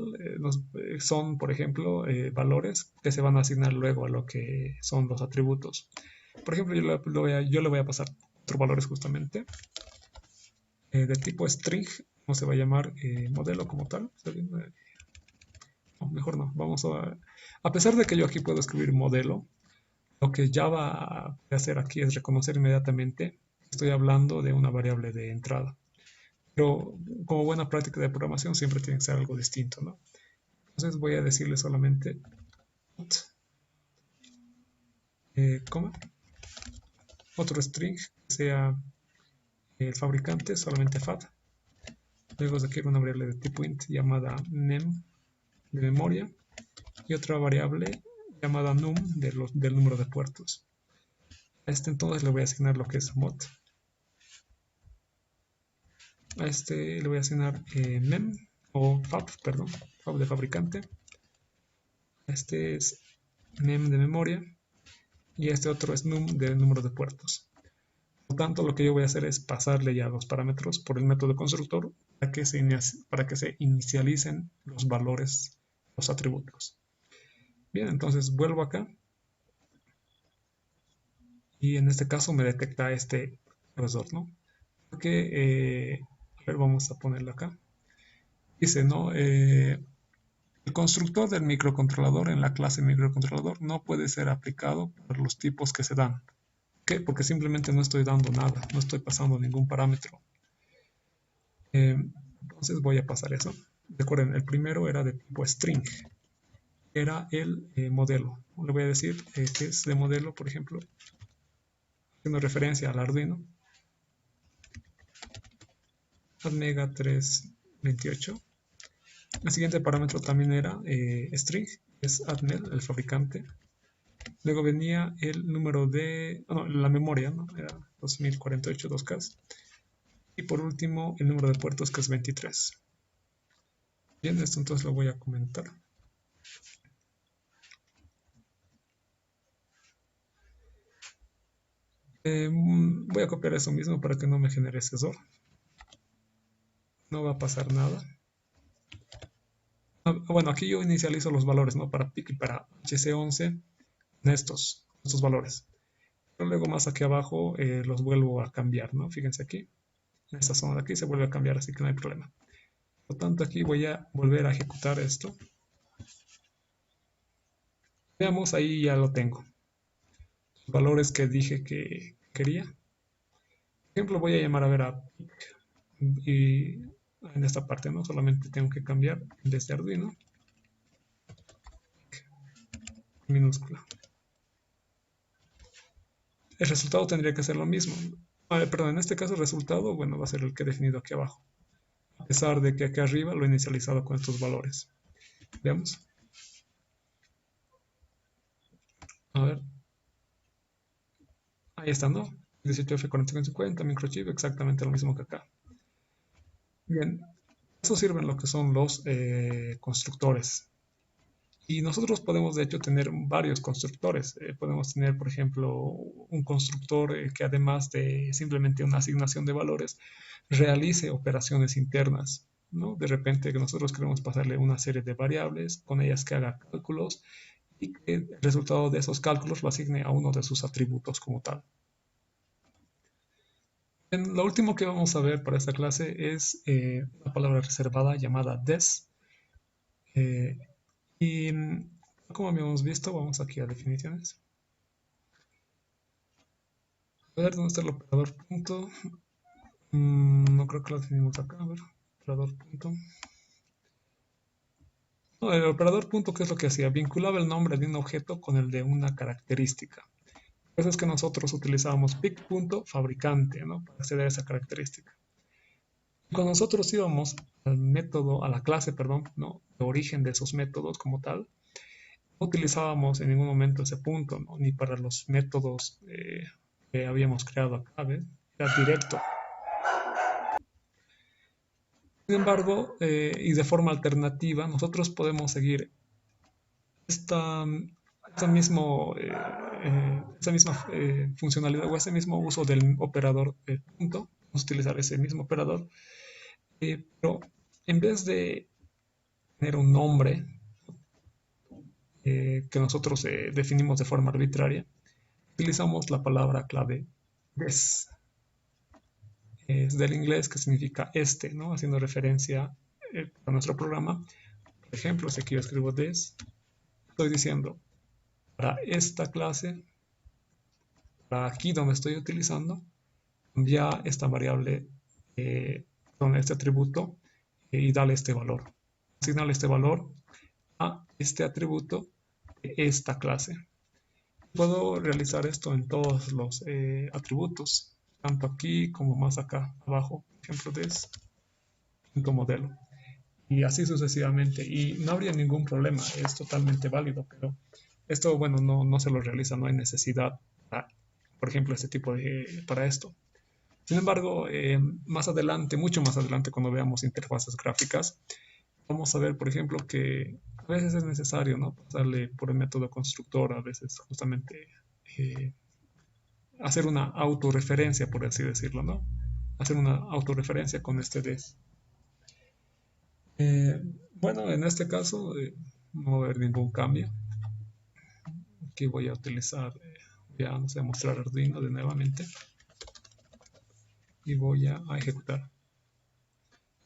son, por ejemplo, valores que se van a asignar luego a lo que son los atributos. Por ejemplo, yo le voy a pasar otros valores justamente de tipo string, no se va a llamar modelo como tal. No, mejor no, a pesar de que yo aquí puedo escribir modelo, lo que Java puede hacer aquí es reconocer inmediatamente que estoy hablando de una variable de entrada. Pero como buena práctica de programación siempre tiene que ser algo distinto, ¿no? Entonces voy a decirle solamente coma, otro string que sea el fabricante, solamente fat. Luego quiero una variable de tipo int llamada mem de memoria y otra variable llamada num del número de puertos. A este entonces le voy a asignar lo que es mod. A este le voy a asignar mem o fab, perdón, fab de fabricante. Este es mem de memoria y este otro es num del número de puertos. Por lo tanto, lo que yo voy a hacer es pasarle ya los parámetros por el método constructor para que se inicialicen los valores, los atributos. Bien, entonces vuelvo acá y en este caso me detecta este profesor, ¿no? Porque, a ver, vamos a ponerlo acá. Dice, ¿no? El constructor del microcontrolador en la clase microcontrolador no puede ser aplicado por los tipos que se dan. ¿Por qué? Porque simplemente no estoy dando nada, no estoy pasando ningún parámetro. Entonces voy a pasar eso. Recuerden, el primero era de tipo string, era el modelo. Le voy a decir que es de modelo, por ejemplo, haciendo referencia al Arduino, Atmega 328. El siguiente parámetro también era string, es Atmel, el fabricante. Luego venía el número de, no, la memoria, ¿no? Era 2048 2K. Y por último, el número de puertos, que es 23. Bien, esto entonces lo voy a comentar. Voy a copiar eso mismo para que no me genere ese error. No va a pasar nada. Bueno, aquí yo inicializo los valores, ¿no? Para PIC y para HC11 en estos valores. Pero luego más aquí abajo los vuelvo a cambiar, ¿no? Fíjense aquí, en esta zona de aquí se vuelve a cambiar, así que no hay problema. Por lo tanto, aquí voy a volver a ejecutar esto. Veamos, ahí ya lo tengo. Los valores que dije que quería. Por ejemplo, voy a llamar a ver a PIC y en esta parte, ¿no? Solamente tengo que cambiar desde Arduino minúscula. El resultado tendría que ser lo mismo. Perdón, en este caso el resultado, bueno, va a ser el que he definido aquí abajo. A pesar de que aquí arriba lo he inicializado con estos valores. Veamos. A ver. Ahí está, ¿no? 18F4550, microchip, exactamente lo mismo que acá. Bien, eso sirve en lo que son los constructores. Y nosotros podemos, de hecho, tener varios constructores. Podemos tener, por ejemplo, un constructor que además de simplemente una asignación de valores, realice operaciones internas, ¿no? De repente que nosotros queremos pasarle una serie de variables, con ellas que haga cálculos y que el resultado de esos cálculos lo asigne a uno de sus atributos como tal. Lo último que vamos a ver para esta clase es una palabra reservada llamada des. Eh, y como habíamos visto, vamos aquí a definiciones. A ver, ¿dónde está el operador punto? No creo que lo definimos acá. A ver, operador punto. No, el operador punto, ¿qué es lo que hacía? Vinculaba el nombre de un objeto con el de una característica. Por eso es que nosotros utilizábamos pic.fabricante, ¿no? Para acceder a esa característica. Cuando nosotros íbamos al método, a la clase, perdón, ¿no? De origen de esos métodos como tal, no utilizábamos en ningún momento ese punto, ¿no? Ni para los métodos que habíamos creado acá, ¿ves? Era directo. Sin embargo, y de forma alternativa, nosotros podemos seguir esta, esta misma funcionalidad o ese mismo uso del operador punto. Vamos a utilizar ese mismo operador, pero en vez de tener un nombre que nosotros definimos de forma arbitraria, utilizamos la palabra clave this. Es del inglés que significa este, ¿no? Haciendo referencia a nuestro programa. Por ejemplo, si aquí yo escribo this, estoy diciendo para esta clase, para aquí donde estoy utilizando, cambia esta variable con este atributo y dale este valor. Asignarle este valor a este atributo de esta clase. Puedo realizar esto en todos los atributos, tanto aquí como más acá abajo, por ejemplo, de punto modelo. Y así sucesivamente. Y no habría ningún problema, es totalmente válido, pero esto, bueno, no se lo realiza, no hay necesidad, por ejemplo, este tipo de, para esto. Sin embargo, más adelante, mucho más adelante, cuando veamos interfaces gráficas, vamos a ver, por ejemplo, que a veces es necesario, ¿no? Pasarle por el método constructor, a veces justamente hacer una autorreferencia, por así decirlo, ¿no? Hacer una autorreferencia con este des. Bueno, en este caso no va a haber ningún cambio. Aquí voy a utilizar, voy a, no sé, mostrar Arduino de nuevamente y voy a ejecutar.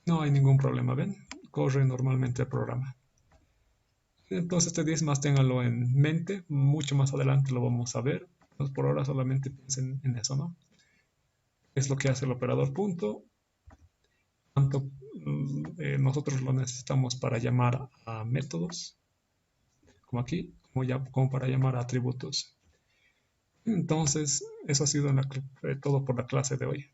No hay ningún problema, ¿ven? Corre normalmente el programa. Entonces este 10 más ténganlo en mente, mucho más adelante lo vamos a ver. Entonces por ahora solamente piensen en eso, ¿no? Es lo que hace el operador punto. Tanto nosotros lo necesitamos para llamar a métodos, como aquí, como para llamar a atributos. Entonces, eso ha sido todo por la clase de hoy.